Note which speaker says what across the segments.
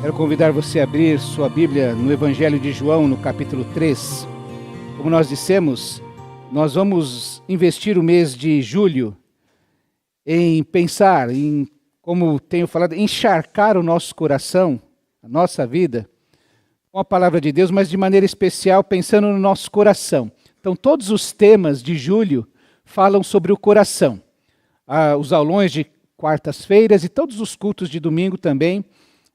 Speaker 1: Quero convidar você a abrir sua Bíblia no Evangelho de João, no capítulo 3. Como nós dissemos, nós vamos investir o mês de julho em pensar, como tenho falado, encharcar o nosso coração, a nossa vida, com a palavra de Deus, mas de maneira especial pensando no nosso coração. Então, todos os temas de julho falam sobre o coração. Os aulões de quartas-feiras e todos os cultos de domingo também,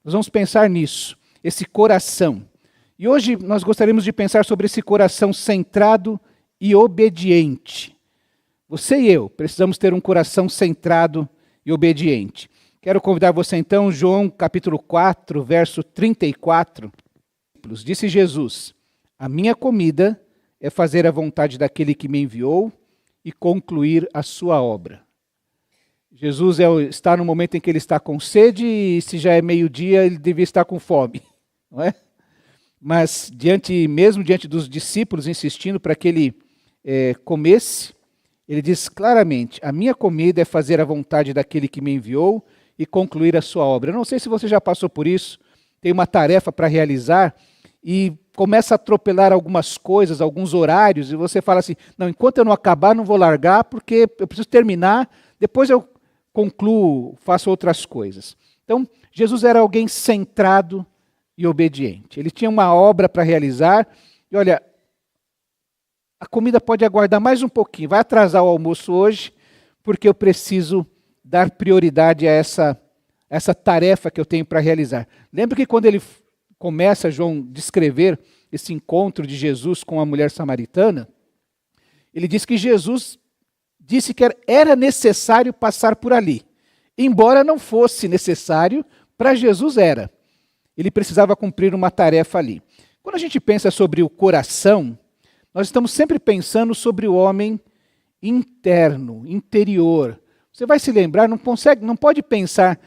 Speaker 1: nós vamos pensar nisso, esse coração. E hoje nós gostaríamos de pensar sobre esse coração centrado e obediente. Você e eu precisamos ter um coração centrado e obediente. Quero convidar você então, João capítulo 4, verso 34. Disse Jesus: a minha comida é fazer a vontade daquele que me enviou e concluir a sua obra. Jesus está no momento em que ele está com sede e se já é meio-dia ele devia estar com fome, não é? Mas mesmo diante dos discípulos insistindo para que ele comesse, ele diz claramente: a minha comida é fazer a vontade daquele que me enviou e concluir a sua obra. Eu não sei se você já passou por isso, tem uma tarefa para realizar e começa a atropelar algumas coisas, alguns horários, e você fala assim: não, enquanto eu não acabar, não vou largar, porque eu preciso terminar, depois eu concluo, faço outras coisas. Então, Jesus era alguém centrado e obediente. Ele tinha uma obra para realizar, e olha, a comida pode aguardar mais um pouquinho, vai atrasar o almoço hoje, porque eu preciso dar prioridade a essa tarefa que eu tenho para realizar. Lembra que quando ele começa, João, descrever esse encontro de Jesus com a mulher samaritana, ele diz que Jesus disse que era necessário passar por ali. Embora não fosse necessário, para Jesus era. Ele precisava cumprir uma tarefa ali. Quando a gente pensa sobre o coração, nós estamos sempre pensando sobre o homem interno, interior. Você vai se lembrar, não pode pensar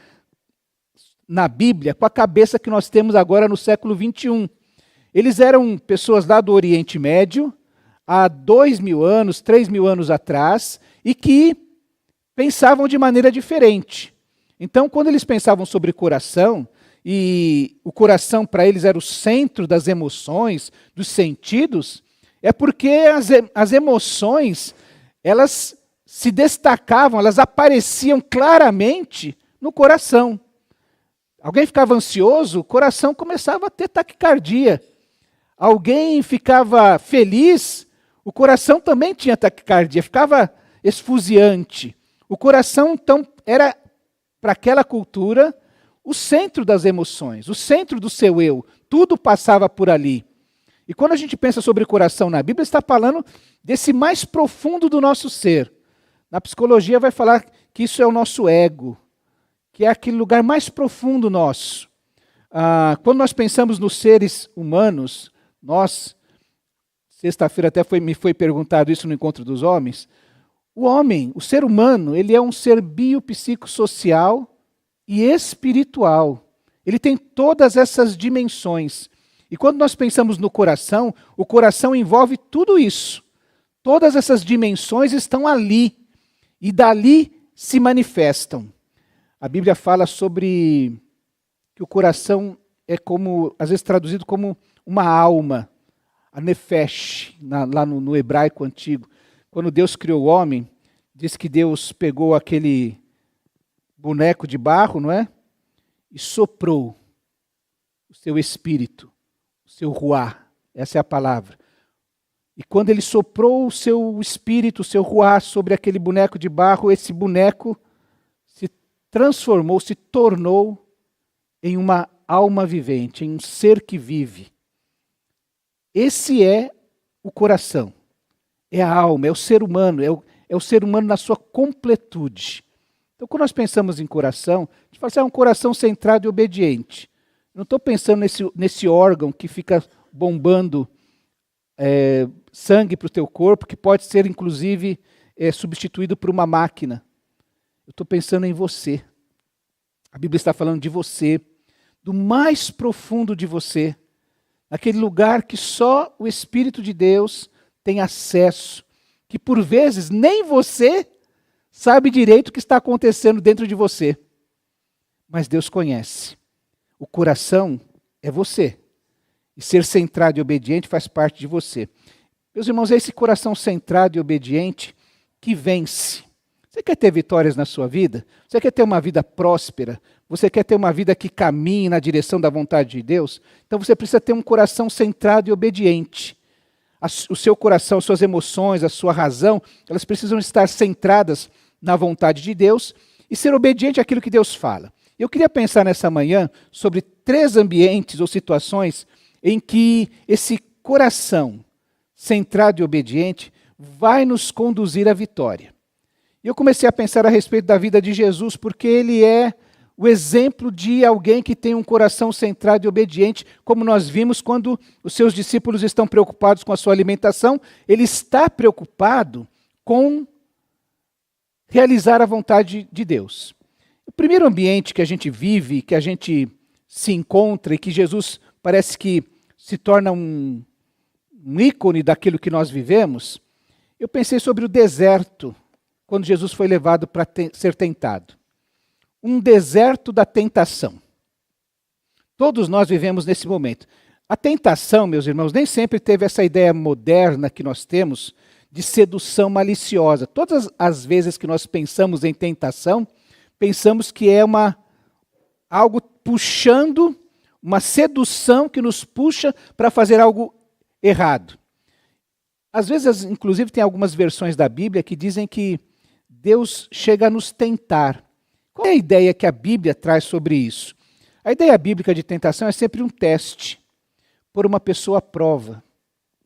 Speaker 1: na Bíblia com a cabeça que nós temos agora no século 21. Eles eram pessoas lá do Oriente Médio, há 2.000 anos, 3.000 anos atrás, e que pensavam de maneira diferente. Então, quando eles pensavam sobre coração, e o coração para eles era o centro das emoções, dos sentidos, é porque as emoções, elas se destacavam, elas apareciam claramente no coração. Alguém ficava ansioso, o coração começava a ter taquicardia. Alguém ficava feliz, o coração também tinha taquicardia, ficava esfuziante. O coração, então, era, para aquela cultura, o centro das emoções, o centro do seu eu. Tudo passava por ali. E quando a gente pensa sobre o coração na Bíblia, está falando desse mais profundo do nosso ser. Na psicologia vai falar que isso é o nosso ego, que é aquele lugar mais profundo nosso. Quando nós pensamos nos seres humanos, sexta-feira até me foi perguntado isso no Encontro dos Homens, o homem, o ser humano, ele é um ser biopsicossocial e espiritual. Ele tem todas essas dimensões. E quando nós pensamos no coração, o coração envolve tudo isso. Todas essas dimensões estão ali e dali se manifestam. A Bíblia fala sobre que o coração é como, às vezes traduzido como uma alma, a nefesh, lá no hebraico antigo. Quando Deus criou o homem, diz que Deus pegou aquele boneco de barro, não é? E soprou o seu espírito, o seu ruá, essa é a palavra. E quando ele soprou o seu espírito, o seu ruá sobre aquele boneco de barro, esse boneco se transformou, se tornou em uma alma vivente, em um ser que vive. Esse é o coração, é a alma, é o ser humano, é o ser humano na sua completude. Então, quando nós pensamos em coração, a gente fala assim, é um coração centrado e obediente. Não estou pensando nesse órgão que fica bombando sangue para o teu corpo, que pode ser, inclusive, substituído por uma máquina. Eu estou pensando em você. A Bíblia está falando de você, do mais profundo de você, aquele lugar que só o Espírito de Deus tem acesso, que por vezes nem você sabe direito o que está acontecendo dentro de você, mas Deus conhece. o coração é você. E ser centrado e obediente faz parte de você. Meus irmãos, é esse coração centrado e obediente que vence. Você quer ter vitórias na sua vida? Você quer ter uma vida próspera? Você quer ter uma vida que caminhe na direção da vontade de Deus? Então você precisa ter um coração centrado e obediente. O seu coração, as suas emoções, a sua razão, elas precisam estar centradas na vontade de Deus e ser obediente àquilo que Deus fala. Eu queria pensar nessa manhã sobre 3 ambientes ou situações em que esse coração centrado e obediente vai nos conduzir à vitória. E eu comecei a pensar a respeito da vida de Jesus, porque ele é o exemplo de alguém que tem um coração centrado e obediente, como nós vimos quando os seus discípulos estão preocupados com a sua alimentação, ele está preocupado com realizar a vontade de Deus. O primeiro ambiente que a gente vive, que a gente se encontra e que Jesus parece que se torna um ícone daquilo que nós vivemos, eu pensei sobre o deserto, quando Jesus foi levado para ser tentado. Um deserto da tentação. Todos nós vivemos nesse momento. A tentação, meus irmãos, nem sempre teve essa ideia moderna que nós temos de sedução maliciosa. Todas as vezes que nós pensamos em tentação, pensamos que é algo puxando, uma sedução que nos puxa para fazer algo errado. Às vezes, inclusive, tem algumas versões da Bíblia que dizem que Deus chega a nos tentar. Qual é a ideia que a Bíblia traz sobre isso? A ideia bíblica de tentação é sempre um teste, pôr uma pessoa à prova,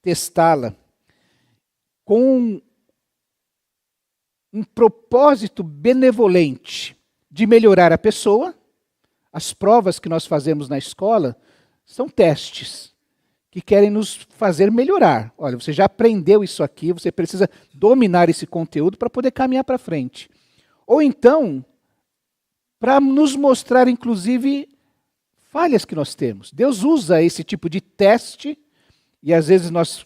Speaker 1: testá-la, com um propósito benevolente de melhorar a pessoa. As provas que nós fazemos na escola são testes que querem nos fazer melhorar. Olha, você já aprendeu isso aqui, você precisa dominar esse conteúdo para poder caminhar para frente. Ou então, para nos mostrar, inclusive, falhas que nós temos. Deus usa esse tipo de teste, e às vezes nós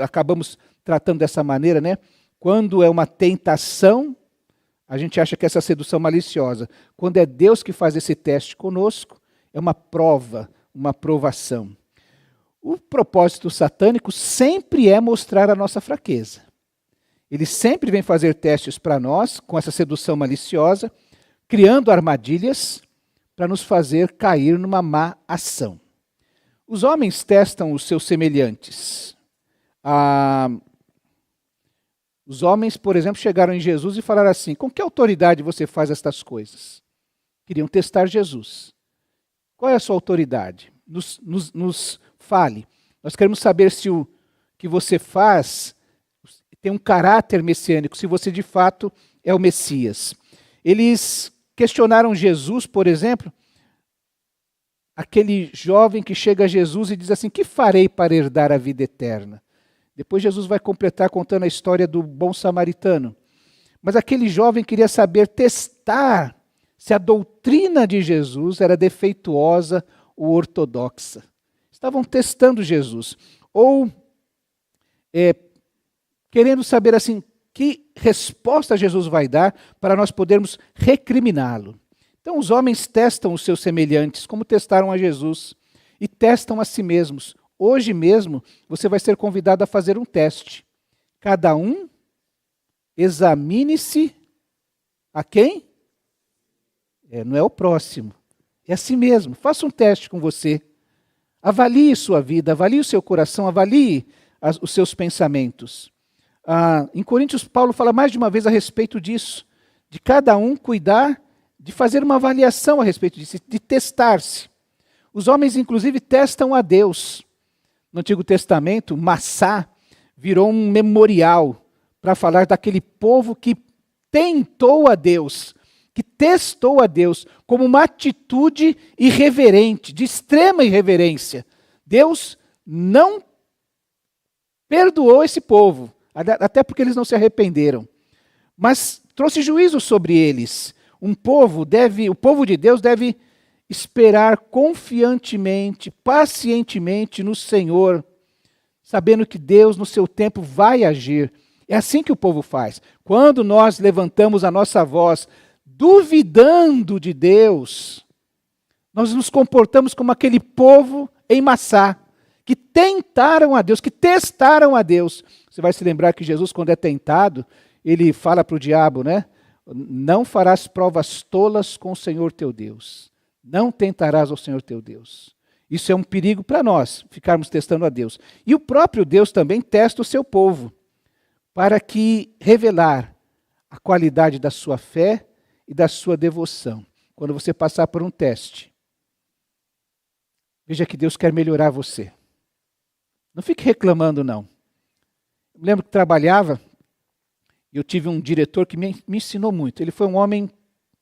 Speaker 1: acabamos tratando dessa maneira, né? Quando é uma tentação, a gente acha que é essa sedução maliciosa. Quando é Deus que faz esse teste conosco, é uma prova, uma provação. O propósito satânico sempre é mostrar a nossa fraqueza. Ele sempre vem fazer testes para nós, com essa sedução maliciosa, criando armadilhas para nos fazer cair numa má ação. Os homens testam os seus semelhantes. Os homens, por exemplo, chegaram em Jesus e falaram assim: com que autoridade você faz estas coisas? Queriam testar Jesus. Qual é a sua autoridade? Nos fale. Nós queremos saber se o que você faz tem um caráter messiânico, se você de fato é o Messias. Eles questionaram Jesus, por exemplo, aquele jovem que chega a Jesus e diz assim: que farei para herdar a vida eterna? Depois Jesus vai completar contando a história do bom samaritano. Mas aquele jovem queria saber, testar se a doutrina de Jesus era defeituosa ou ortodoxa. Estavam testando Jesus. Ou querendo saber assim, que resposta Jesus vai dar para nós podermos recriminá-lo. Então os homens testam os seus semelhantes, como testaram a Jesus, e testam a si mesmos. Hoje mesmo você vai ser convidado a fazer um teste. Cada um examine-se a quem? Não é o próximo, é a si mesmo. Faça um teste com você. Avalie sua vida, avalie o seu coração, avalie os seus pensamentos. Em Coríntios, Paulo fala mais de uma vez a respeito disso, de cada um cuidar, de fazer uma avaliação a respeito disso, de testar-se. Os homens, inclusive, testam a Deus. No Antigo Testamento, Massá virou um memorial para falar daquele povo que tentou a Deus, que testou a Deus como uma atitude irreverente, de extrema irreverência. Deus não perdoou esse povo, até porque eles não se arrependeram, mas trouxe juízo sobre eles. O povo de Deus deve esperar confiantemente, pacientemente no Senhor, sabendo que Deus no seu tempo vai agir. É assim que o povo faz. Quando nós levantamos a nossa voz, duvidando de Deus, Nós nos comportamos como aquele povo em Massá, que tentaram a Deus, que testaram a Deus. Você vai se lembrar que Jesus, quando é tentado, ele fala para o diabo, né? Não farás provas tolas com o Senhor teu Deus. Não tentarás ao Senhor teu Deus. Isso é um perigo para nós, ficarmos testando a Deus. E o próprio Deus também testa o seu povo, para que revelar a qualidade da sua fé e da sua devoção. Quando você passar por um teste, veja que Deus quer melhorar você. Não fique reclamando, não. Eu lembro que trabalhava, e eu tive um diretor que me ensinou muito. Ele foi um homem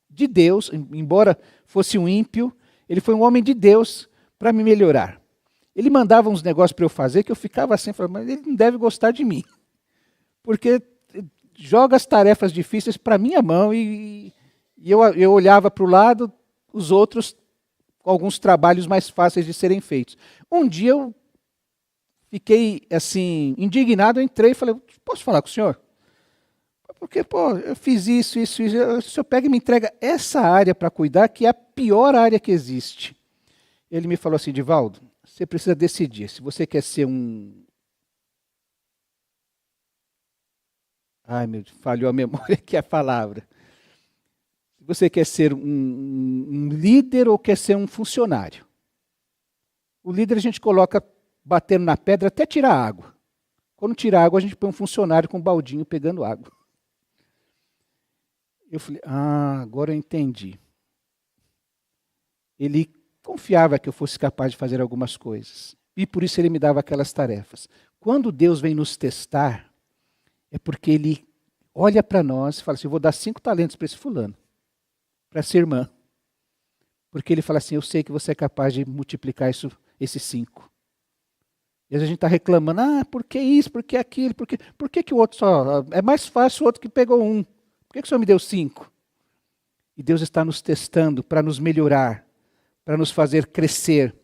Speaker 1: de Deus, embora fosse um ímpio, ele foi um homem de Deus para me melhorar. Ele mandava uns negócios para eu fazer que eu ficava assim, falando, mas ele não deve gostar de mim. Porque joga as tarefas difíceis para a minha mão e eu olhava para o lado, os outros com alguns trabalhos mais fáceis de serem feitos. Um dia eu fiquei assim, indignado, eu entrei e falei, posso falar com o senhor? Porque, eu fiz isso. O senhor pega e me entrega essa área para cuidar, que é a pior área que existe. Ele me falou assim, Divaldo, você precisa decidir, se você quer ser um... Ai, meu Deus, falhou a memória que é a palavra. Se você quer ser um líder ou quer ser um funcionário. O líder a gente coloca batendo na pedra até tirar água. Quando tira água, a gente põe um funcionário com um baldinho pegando água. Eu falei, agora eu entendi. Ele confiava que eu fosse capaz de fazer algumas coisas. E por isso ele me dava aquelas tarefas. Quando Deus vem nos testar, é porque ele olha para nós e fala assim, eu vou dar 5 talentos para esse fulano, para essa irmã. Porque ele fala assim, eu sei que você é capaz de multiplicar esses 5. E a gente está reclamando, por que isso, por que aquilo, por que o outro só... É mais fácil o outro que pegou 1. Por que o Senhor me deu 5? E Deus está nos testando para nos melhorar, para nos fazer crescer.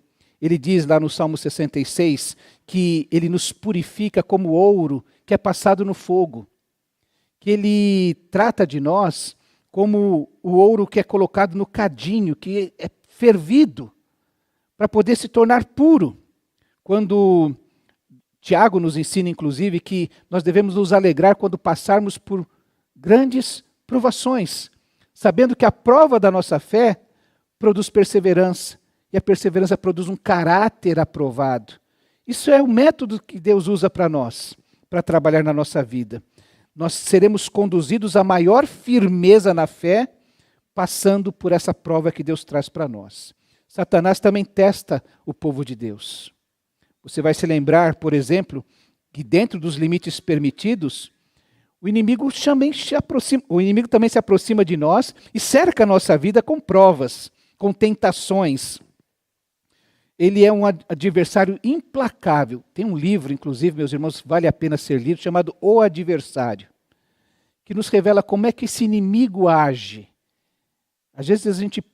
Speaker 1: Ele diz lá no Salmo 66 que ele nos purifica como ouro que é passado no fogo. Que ele trata de nós como o ouro que é colocado no cadinho, que é fervido, para poder se tornar puro. Quando Tiago nos ensina, inclusive, que nós devemos nos alegrar quando passarmos por grandes provações, sabendo que a prova da nossa fé produz perseverança, e a perseverança produz um caráter aprovado. Isso é o método que Deus usa para nós, para trabalhar na nossa vida. Nós seremos conduzidos a maior firmeza na fé, passando por essa prova que Deus traz para nós. Satanás também testa o povo de Deus. Você vai se lembrar, por exemplo, que dentro dos limites permitidos, o inimigo também se aproxima de nós e cerca a nossa vida com provas, com tentações. Ele é um adversário implacável. Tem um livro, inclusive, meus irmãos, vale a pena ser lido, chamado O Adversário, que nos revela como é que esse inimigo age. Às vezes a gente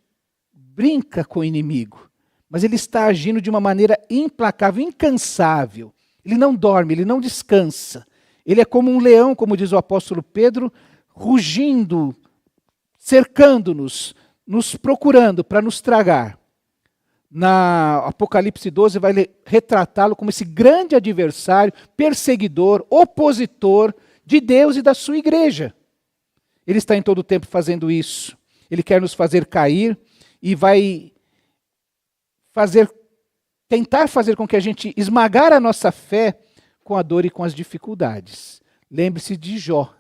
Speaker 1: brinca com o inimigo, mas ele está agindo de uma maneira implacável, incansável. Ele não dorme, ele não descansa. Ele é como um leão, como diz o apóstolo Pedro, rugindo, cercando-nos, nos procurando para nos tragar. Na Apocalipse 12 vai retratá-lo como esse grande adversário, perseguidor, opositor de Deus e da sua igreja. Ele está em todo o tempo fazendo isso. Ele quer nos fazer cair e vai tentar fazer com que a gente esmagar a nossa fé com a dor e com as dificuldades. Lembre-se de Jó.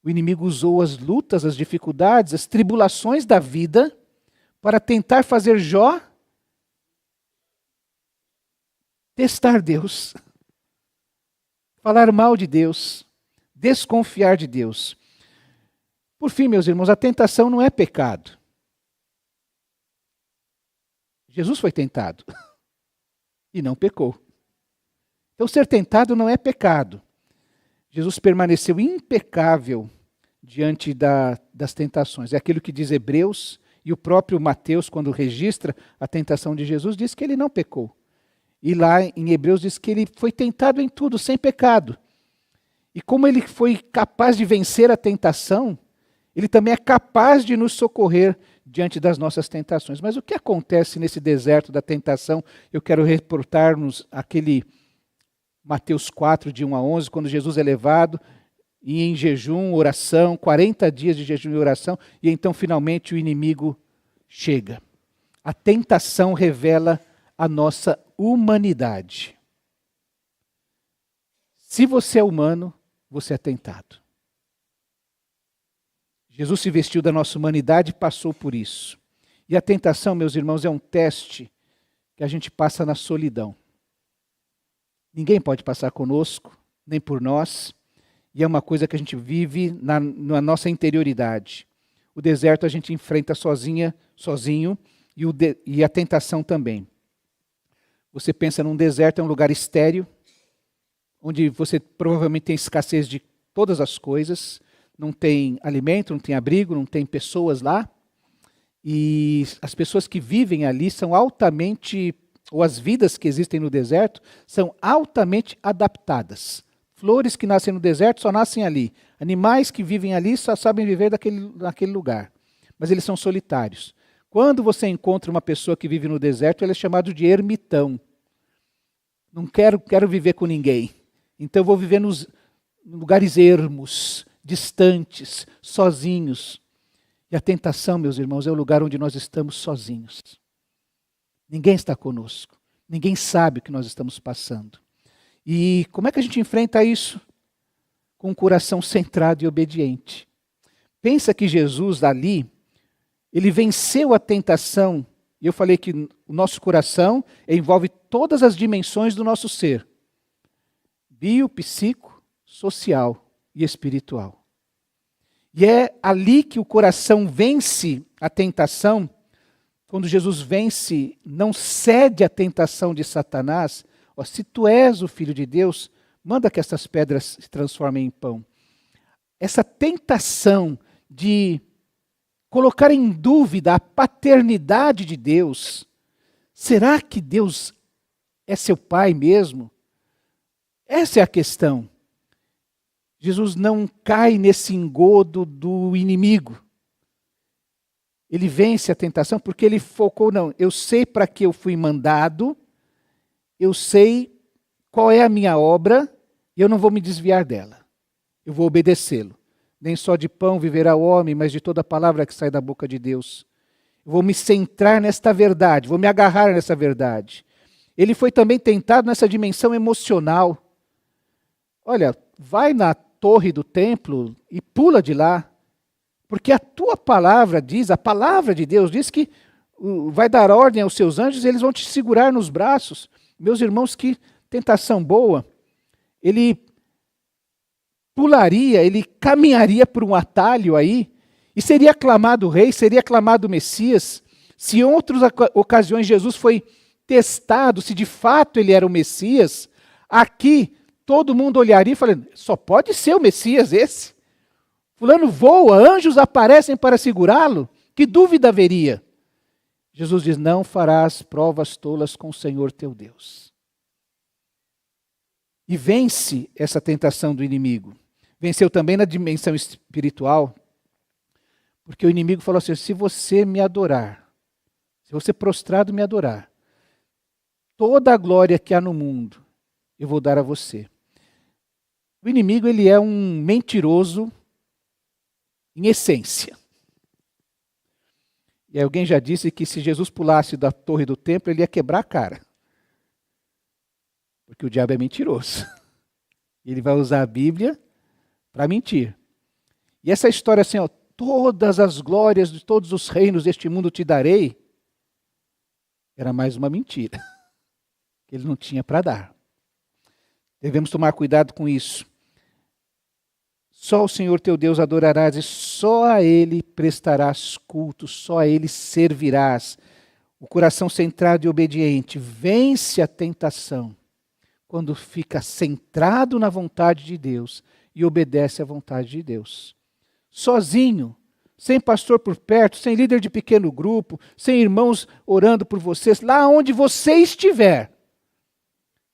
Speaker 1: O inimigo usou as lutas, as dificuldades, as tribulações da vida para tentar fazer Jó testar Deus, falar mal de Deus, desconfiar de Deus. Por fim, meus irmãos, a tentação não é pecado. Jesus foi tentado e não pecou. Então, ser tentado não é pecado. Jesus permaneceu impecável diante das tentações. É aquilo que diz Hebreus, e o próprio Mateus, quando registra a tentação de Jesus, diz que ele não pecou. E lá em Hebreus diz que ele foi tentado em tudo, sem pecado. E como ele foi capaz de vencer a tentação, ele também é capaz de nos socorrer diante das nossas tentações. Mas o que acontece nesse deserto da tentação? Eu quero reportar-nos aquele Mateus 4, de 1 a 11, quando Jesus é levado e em jejum, oração, 40 dias de jejum e oração, e então finalmente o inimigo chega. A tentação revela a nossa humanidade. Se você é humano, você é tentado. Jesus se vestiu da nossa humanidade e passou por isso. E a tentação, meus irmãos, é um teste que a gente passa na solidão. Ninguém pode passar conosco, nem por nós, e é uma coisa que a gente vive na nossa interioridade. O deserto a gente enfrenta sozinho, e a tentação também. Você pensa num deserto, é um lugar estéril, onde você provavelmente tem escassez de todas as coisas, não tem alimento, não tem abrigo, não tem pessoas lá, e as pessoas que vivem ali são altamente, ou as vidas que existem no deserto, são altamente adaptadas. Flores que nascem no deserto só nascem ali. Animais que vivem ali só sabem viver naquele lugar. Mas eles são solitários. Quando você encontra uma pessoa que vive no deserto, ele é chamado de ermitão. Não quero viver com ninguém. Então eu vou viver nos lugares ermos, distantes, sozinhos. E a tentação, meus irmãos, é o lugar onde nós estamos sozinhos. Ninguém está conosco. Ninguém sabe o que nós estamos passando. E como é que a gente enfrenta isso? Com um coração centrado e obediente. Pensa que Jesus ali, ele venceu a tentação. E eu falei que o nosso coração envolve todas as dimensões do nosso ser. Bio, psico, social e espiritual. E é ali que o coração vence a tentação. Quando Jesus vence, não cede à tentação de Satanás. Ó, se tu és o Filho de Deus, manda que essas pedras se transformem em pão. Essa tentação de colocar em dúvida a paternidade de Deus. Será que Deus é seu pai mesmo? Essa é a questão. Jesus não cai nesse engodo do inimigo. Ele vence a tentação porque ele focou, não, eu sei para que eu fui mandado, eu sei qual é a minha obra e eu não vou me desviar dela. Eu vou obedecê-lo. Nem só de pão viverá o homem, mas de toda palavra que sai da boca de Deus. Eu vou me centrar nesta verdade, vou me agarrar nessa verdade. Ele foi também tentado nessa dimensão emocional. Olha, vai na torre do templo e pula de lá, porque a tua palavra diz, a palavra de Deus diz que vai dar ordem aos seus anjos e eles vão te segurar nos braços. Meus irmãos, que tentação boa. Ele pularia, ele caminharia por um atalho aí, e seria aclamado rei, seria aclamado Messias. Se em outras ocasiões Jesus foi testado, se de fato ele era o Messias, aqui todo mundo olharia e falaria, só pode ser o Messias esse. Fulano voa, anjos aparecem para segurá-lo, que dúvida haveria? Jesus diz, não farás provas tolas com o Senhor teu Deus. E vence essa tentação do inimigo. Venceu também na dimensão espiritual, porque o inimigo falou assim, se você me adorar, se você prostrado me adorar, toda a glória que há no mundo, eu vou dar a você. O inimigo, ele é um mentiroso em essência. E alguém já disse que se Jesus pulasse da torre do templo, ele ia quebrar a cara. Porque o diabo é mentiroso. Ele vai usar a Bíblia para mentir. E essa história assim, ó, todas as glórias de todos os reinos deste mundo te darei, era mais uma mentira. Que ele não tinha para dar. Devemos tomar cuidado com isso. Só o Senhor teu Deus adorarás e só a Ele prestarás culto, só a Ele servirás. O coração centrado e obediente vence a tentação quando fica centrado na vontade de Deus e obedece à vontade de Deus. Sozinho, sem pastor por perto, sem líder de pequeno grupo, sem irmãos orando por vocês, lá onde você estiver,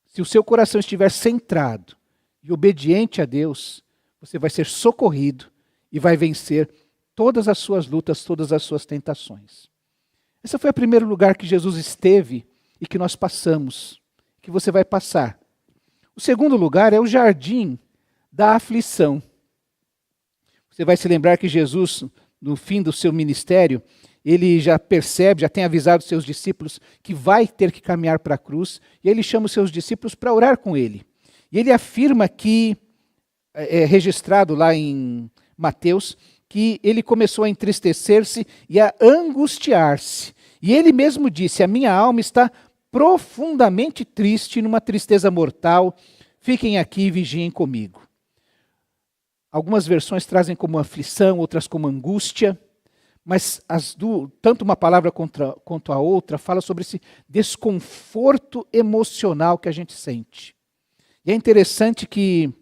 Speaker 1: se o seu coração estiver centrado e obediente a Deus, você vai ser socorrido e vai vencer todas as suas lutas, todas as suas tentações. Esse foi o primeiro lugar que Jesus esteve e que nós passamos, que você vai passar. O segundo lugar é o jardim da aflição. Você vai se lembrar que Jesus, no fim do seu ministério, ele já percebe, já tem avisado os seus discípulos que vai ter que caminhar para a cruz, e ele chama os seus discípulos para orar com ele. E ele afirma que, é registrado lá em Mateus, que ele começou a entristecer-se e a angustiar-se. E ele mesmo disse: a minha alma está profundamente triste, numa tristeza mortal, fiquem aqui e vigiem comigo. Algumas versões trazem como aflição, outras como angústia, mas tanto uma palavra quanto a outra fala sobre esse desconforto emocional que a gente sente. E é interessante que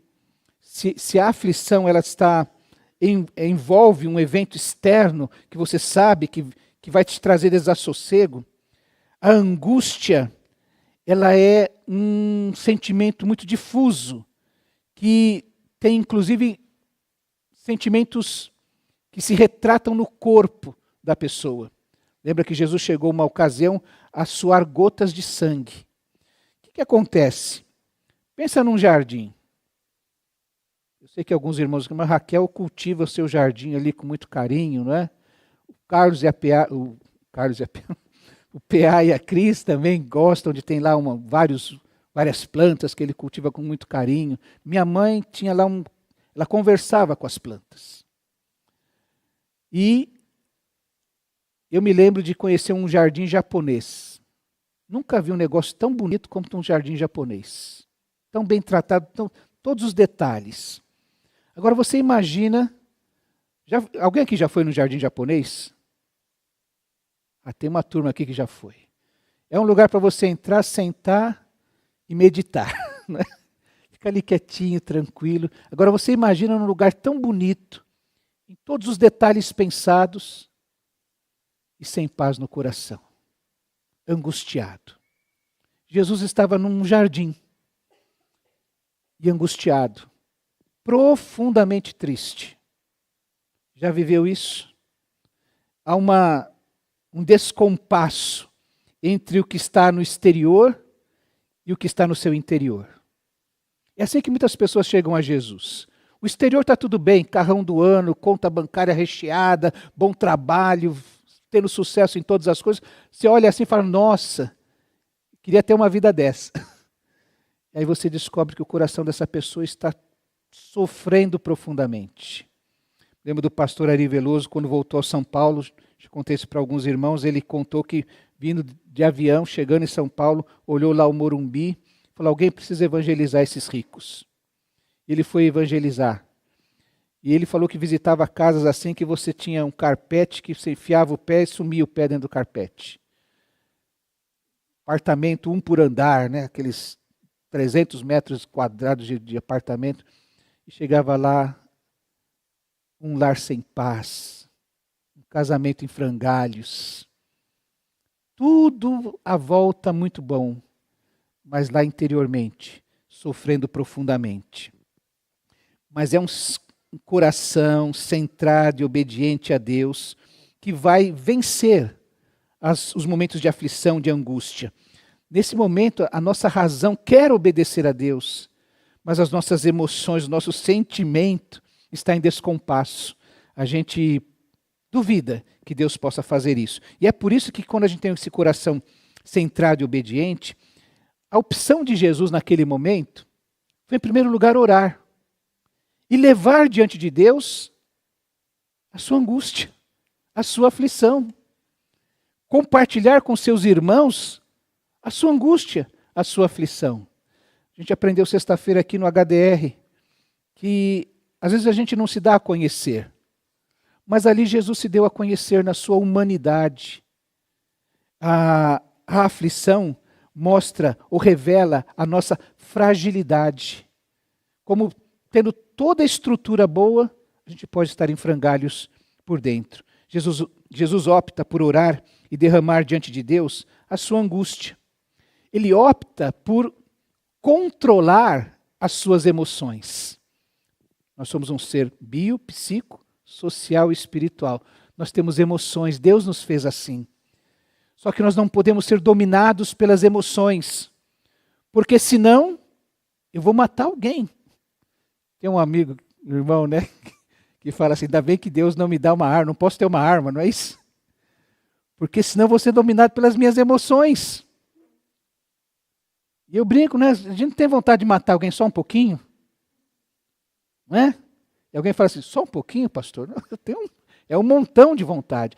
Speaker 1: se a aflição ela envolve um evento externo que você sabe que vai te trazer desassossego, a angústia ela é um sentimento muito difuso, que tem inclusive sentimentos que se retratam no corpo da pessoa. Lembra que Jesus chegou uma ocasião a suar gotas de sangue. O que acontece? Pensa num jardim. Eu sei que alguns irmãos, mas Raquel cultiva o seu jardim ali com muito carinho, não é? O PA e a Cris também gostam de ter lá várias plantas que ele cultiva com muito carinho. Minha mãe tinha lá ela conversava com as plantas. E eu me lembro de conhecer um jardim japonês. Nunca vi um negócio tão bonito como um jardim japonês. Tão bem tratado, todos os detalhes. Agora você imagina, alguém aqui já foi no jardim japonês? Tem uma turma aqui que já foi. É um lugar para você entrar, sentar e meditar. Né? Fica ali quietinho, tranquilo. Agora você imagina num lugar tão bonito, em todos os detalhes pensados e sem paz no coração, angustiado. Jesus estava num jardim e angustiado, profundamente triste. Já viveu isso? Há um descompasso entre o que está no exterior e o que está no seu interior. É assim que muitas pessoas chegam a Jesus. O exterior está tudo bem, carrão do ano, conta bancária recheada, bom trabalho, tendo sucesso em todas as coisas. Você olha assim e fala: nossa, queria ter uma vida dessa. E aí você descobre que o coração dessa pessoa está sofrendo profundamente. Lembro do pastor Ari Veloso, quando voltou a São Paulo, já contei isso para alguns irmãos, ele contou que vindo de avião, chegando em São Paulo, olhou lá o Morumbi, falou: alguém precisa evangelizar esses ricos. Ele foi evangelizar. E ele falou que visitava casas assim que você tinha um carpete que você enfiava o pé e sumia o pé dentro do carpete. Apartamento, um por andar, né? Aqueles 300 metros quadrados de apartamento. E chegava lá, um lar sem paz, um casamento em frangalhos. Tudo à volta muito bom, mas lá interiormente, sofrendo profundamente. Mas é um coração centrado e obediente a Deus que vai vencer os momentos de aflição, de angústia. Nesse momento, a nossa razão quer obedecer a Deus, mas as nossas emoções, o nosso sentimento está em descompasso. A gente duvida que Deus possa fazer isso. E é por isso que quando a gente tem esse coração centrado e obediente, a opção de Jesus naquele momento foi, em primeiro lugar, orar. E levar diante de Deus a sua angústia, a sua aflição. Compartilhar com seus irmãos a sua angústia, a sua aflição. A gente aprendeu sexta-feira aqui no HDR que às vezes a gente não se dá a conhecer, mas ali Jesus se deu a conhecer na sua humanidade. A aflição mostra ou revela a nossa fragilidade. Como tendo toda a estrutura boa, a gente pode estar em frangalhos por dentro. Jesus opta por orar e derramar diante de Deus a sua angústia. Ele opta por controlar as suas emoções. Nós somos um ser bio, psico, social e espiritual. Nós temos emoções, Deus nos fez assim. Só que nós não podemos ser dominados pelas emoções, porque senão eu vou matar alguém. Tem um amigo, irmão, né, que fala assim, ainda bem que Deus não me dá uma arma, não posso ter uma arma, não é isso? Porque senão eu vou ser dominado pelas minhas emoções. E eu brinco, né? A gente não tem vontade de matar alguém só um pouquinho? Não é? E alguém fala assim, só um pouquinho, pastor? Não, é um montão de vontade.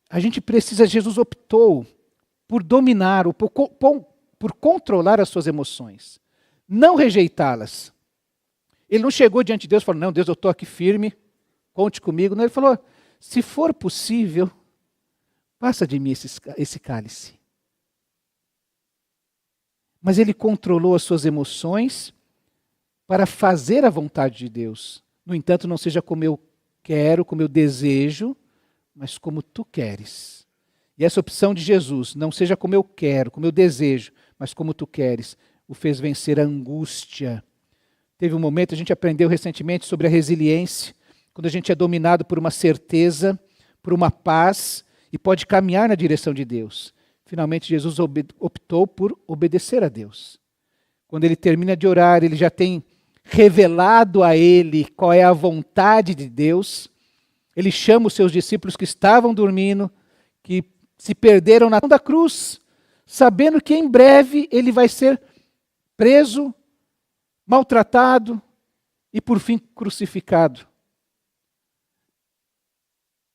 Speaker 1: A gente precisa, Jesus optou por dominar, ou por controlar as suas emoções. Não rejeitá-las. Ele não chegou diante de Deus e falou, não, Deus, eu estou aqui firme, conte comigo. Não, ele falou, se for possível, passa de mim esse cálice. Mas ele controlou as suas emoções para fazer a vontade de Deus. No entanto, não seja como eu quero, como eu desejo, mas como tu queres. E essa opção de Jesus, não seja como eu quero, como eu desejo, mas como tu queres, o fez vencer a angústia. Teve um momento, a gente aprendeu recentemente sobre a resiliência, quando a gente é dominado por uma certeza, por uma paz, e pode caminhar na direção de Deus. Finalmente, Jesus optou por obedecer a Deus. Quando ele termina de orar, ele já tem revelado a ele qual é a vontade de Deus. Ele chama os seus discípulos que estavam dormindo, que se perderam na da cruz, sabendo que em breve ele vai ser preso, maltratado e por fim crucificado.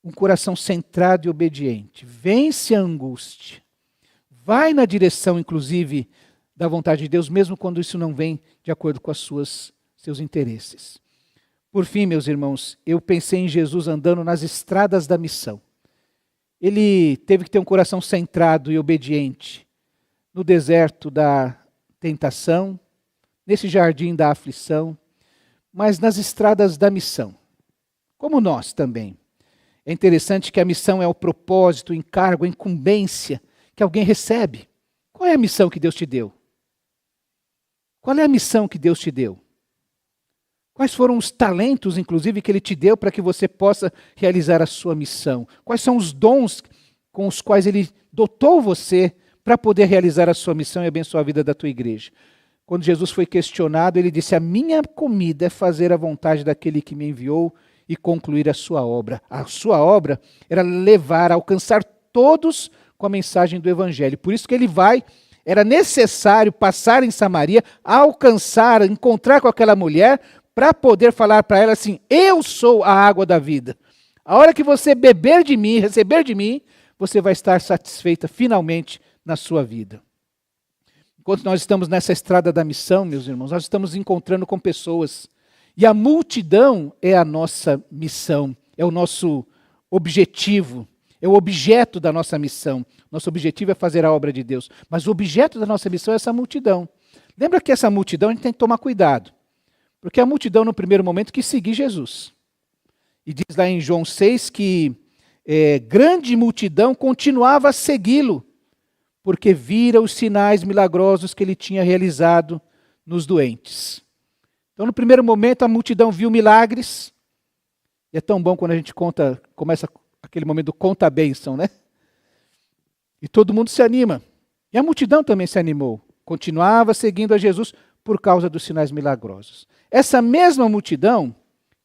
Speaker 1: Um coração centrado e obediente vence a angústia. Vai na direção, inclusive, da vontade de Deus, mesmo quando isso não vem de acordo com seus interesses. Por fim, meus irmãos, eu pensei em Jesus andando nas estradas da missão. Ele teve que ter um coração centrado e obediente no deserto da tentação, nesse jardim da aflição, mas nas estradas da missão, como nós também. É interessante que a missão é o propósito, o encargo, a incumbência que alguém recebe. Qual é a missão que Deus te deu? Qual é a missão que Deus te deu? Quais foram os talentos, inclusive, que Ele te deu para que você possa realizar a sua missão? Quais são os dons com os quais Ele dotou você para poder realizar a sua missão e abençoar a vida da tua igreja? Quando Jesus foi questionado, Ele disse, a minha comida é fazer a vontade daquele que me enviou e concluir a sua obra. A sua obra era levar, alcançar todos com a mensagem do Evangelho. Por isso que Ele era necessário passar em Samaria, alcançar, encontrar com aquela mulher, para poder falar para ela assim, eu sou a água da vida. A hora que você beber de mim, receber de mim, você vai estar satisfeita finalmente na sua vida. Enquanto nós estamos nessa estrada da missão, meus irmãos, nós estamos encontrando com pessoas. E a multidão é a nossa missão, é o nosso objetivo, é o objeto da nossa missão. Nosso objetivo é fazer a obra de Deus, mas o objeto da nossa missão é essa multidão. Lembra que essa multidão a gente tem que tomar cuidado, porque a multidão no primeiro momento quis seguir Jesus. E diz lá em João 6 que grande multidão continuava a segui-lo, porque vira os sinais milagrosos que ele tinha realizado nos doentes. Então, no primeiro momento, a multidão viu milagres. E é tão bom quando a gente começa aquele momento do conta a bênção, né? E todo mundo se anima. E a multidão também se animou. Continuava seguindo a Jesus por causa dos sinais milagrosos. Essa mesma multidão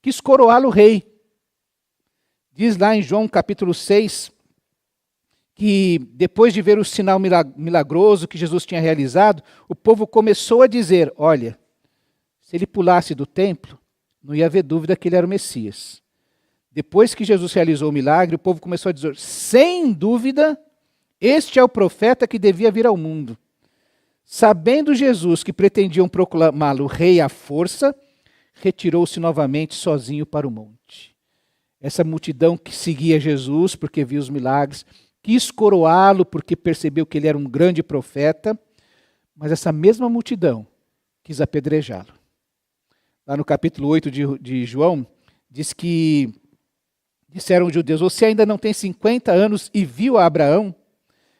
Speaker 1: quis coroá-lo rei. Diz lá em João capítulo 6, que depois de ver o sinal milagroso que Jesus tinha realizado, o povo começou a dizer, olha, se ele pulasse do templo, não ia haver dúvida que ele era o Messias. Depois que Jesus realizou o milagre, o povo começou a dizer, sem dúvida, este é o profeta que devia vir ao mundo. Sabendo Jesus que pretendiam proclamá-lo rei à força, retirou-se novamente sozinho para o monte. Essa multidão que seguia Jesus porque viu os milagres, quis coroá-lo porque percebeu que ele era um grande profeta, mas essa mesma multidão quis apedrejá-lo. Lá no capítulo 8 de João, diz que disseram os judeus, você ainda não tem 50 anos e viu a Abraão?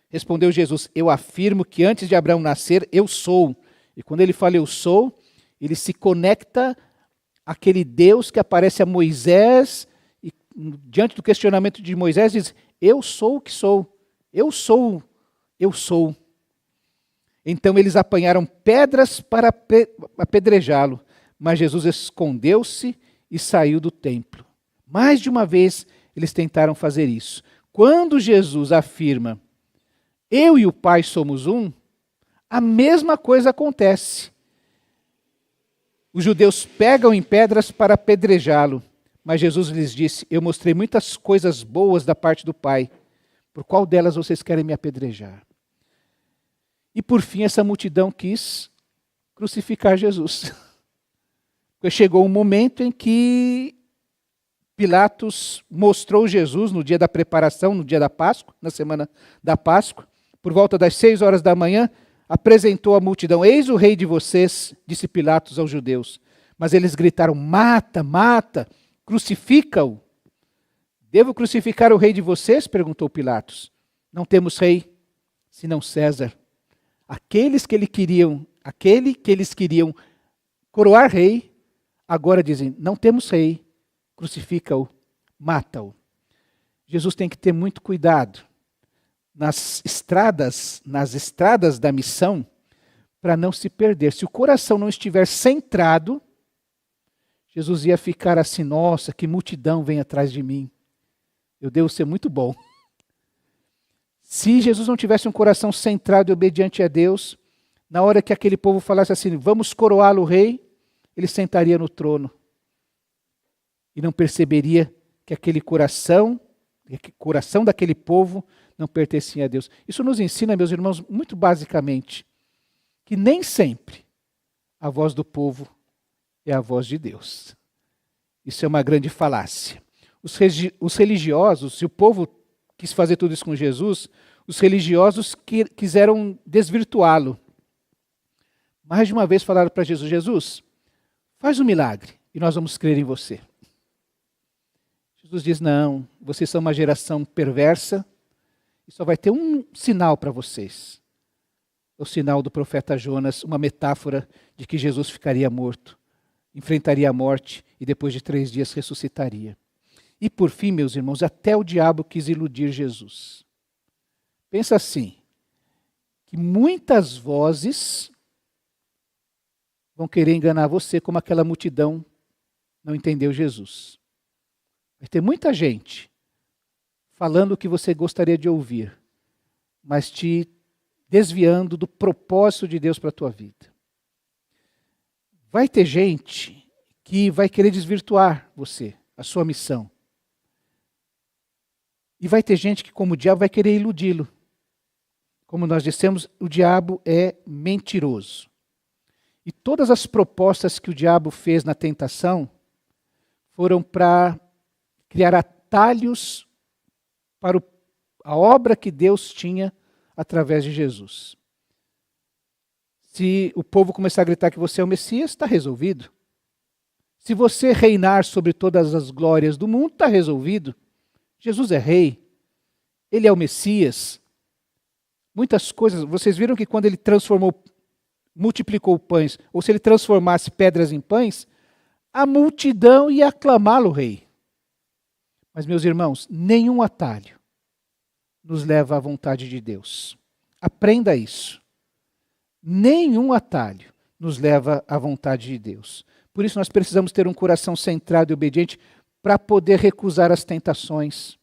Speaker 1: Respondeu Jesus, eu afirmo que antes de Abraão nascer, eu sou. E quando ele fala eu sou, ele se conecta àquele Deus que aparece a Moisés diante do questionamento de Moisés, diz: eu sou o que sou, eu sou, eu sou. Então eles apanharam pedras para apedrejá-lo, mas Jesus escondeu-se e saiu do templo. Mais de uma vez eles tentaram fazer isso. Quando Jesus afirma: eu e o Pai somos um, a mesma coisa acontece. Os judeus pegam em pedras para apedrejá-lo, mas Jesus lhes disse: eu mostrei muitas coisas boas da parte do Pai. Por qual delas vocês querem me apedrejar? E por fim essa multidão quis crucificar Jesus. Porque chegou um momento em que Pilatos mostrou Jesus no dia da preparação, no dia da Páscoa, na semana da Páscoa, por volta das 6 horas da manhã, apresentou à multidão: eis o rei de vocês, disse Pilatos aos judeus. Mas eles gritaram: mata, mata, crucifica-o. Devo crucificar o rei de vocês? Perguntou Pilatos. Não temos rei, senão César. Aquele que eles queriam coroar rei, agora dizem: não temos rei, crucifica-o, mata-o. Jesus tem que ter muito cuidado nas estradas da missão, para não se perder. Se o coração não estiver centrado, Jesus ia ficar assim: nossa, que multidão vem atrás de mim. Eu devo ser muito bom. Se Jesus não tivesse um coração centrado e obediente a Deus, na hora que aquele povo falasse assim: vamos coroá-lo rei, ele sentaria no trono. E não perceberia que aquele coração daquele povo não pertencia a Deus. Isso nos ensina, meus irmãos, muito basicamente, que nem sempre a voz do povo é a voz de Deus. Isso é uma grande falácia. Os religiosos, se o povo quis fazer tudo isso com Jesus, os religiosos quiseram desvirtuá-lo. Mais de uma vez falaram para Jesus: Jesus, faz um milagre e nós vamos crer em você. Jesus diz: não, vocês são uma geração perversa e só vai ter um sinal para vocês. O sinal do profeta Jonas, uma metáfora de que Jesus ficaria morto, enfrentaria a morte e depois de 3 dias ressuscitaria. E por fim, meus irmãos, até o diabo quis iludir Jesus. Pensa assim, que muitas vozes vão querer enganar você, como aquela multidão não entendeu Jesus. Vai ter muita gente falando o que você gostaria de ouvir, mas te desviando do propósito de Deus para a tua vida. Vai ter gente que vai querer desvirtuar você, a sua missão. E vai ter gente que, como o diabo, vai querer iludi-lo. Como nós dissemos, o diabo é mentiroso. E todas as propostas que o diabo fez na tentação foram para criar atalhos para a obra que Deus tinha através de Jesus. Se o povo começar a gritar que você é o Messias, está resolvido. Se você reinar sobre todas as glórias do mundo, está resolvido. Jesus é rei, ele é o Messias. Muitas coisas, vocês viram que quando ele multiplicou pães, ou se ele transformasse pedras em pães, a multidão ia aclamá-lo rei. Mas, meus irmãos, nenhum atalho nos leva à vontade de Deus. Aprenda isso. Nenhum atalho nos leva à vontade de Deus. Por isso nós precisamos ter um coração centrado e obediente para poder recusar as tentações,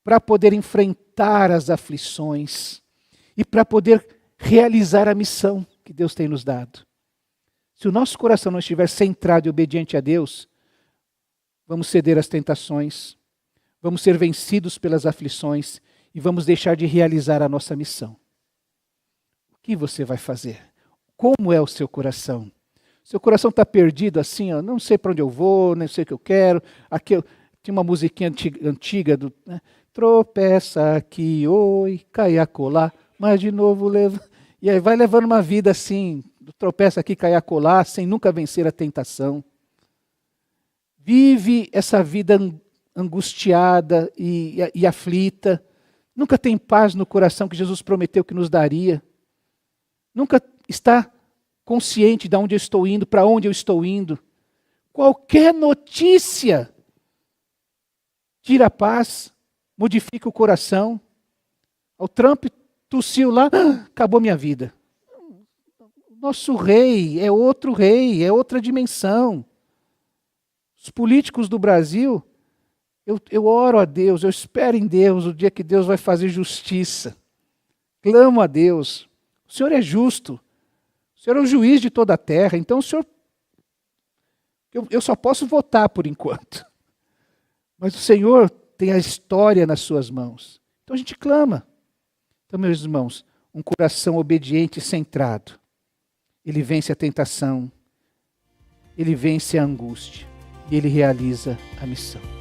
Speaker 1: para poder enfrentar as aflições e para poder realizar a missão que Deus tem nos dado. Se o nosso coração não estiver centrado e obediente a Deus, vamos ceder às tentações, vamos ser vencidos pelas aflições e vamos deixar de realizar a nossa missão. O que você vai fazer? Como é o seu coração? Seu coração está perdido assim, ó, não sei para onde eu vou, nem sei o que eu quero. Aqui tinha uma musiquinha antiga do tropeça aqui, oi, cai acolá, mas de novo leva. E aí vai levando uma vida assim, tropeça aqui, cai acolá, sem nunca vencer a tentação. Vive essa vida angustiada e aflita. Nunca tem paz no coração que Jesus prometeu que nos daria. Nunca está consciente de onde eu estou indo, para onde eu estou indo. Qualquer notícia tira a paz, modifica o coração. O Trump tossiu lá, acabou minha vida. Nosso rei é outro rei, é outra dimensão. Os políticos do Brasil, eu oro a Deus, eu espero em Deus o dia que Deus vai fazer justiça. Clamo a Deus. O Senhor é justo. O Senhor é o juiz de toda a terra. Então, o Senhor... Eu só posso votar por enquanto. Mas o Senhor tem a história nas suas mãos. Então a gente clama. Então, meus irmãos, um coração obediente e centrado. Ele vence a tentação. Ele vence a angústia. E ele realiza a missão.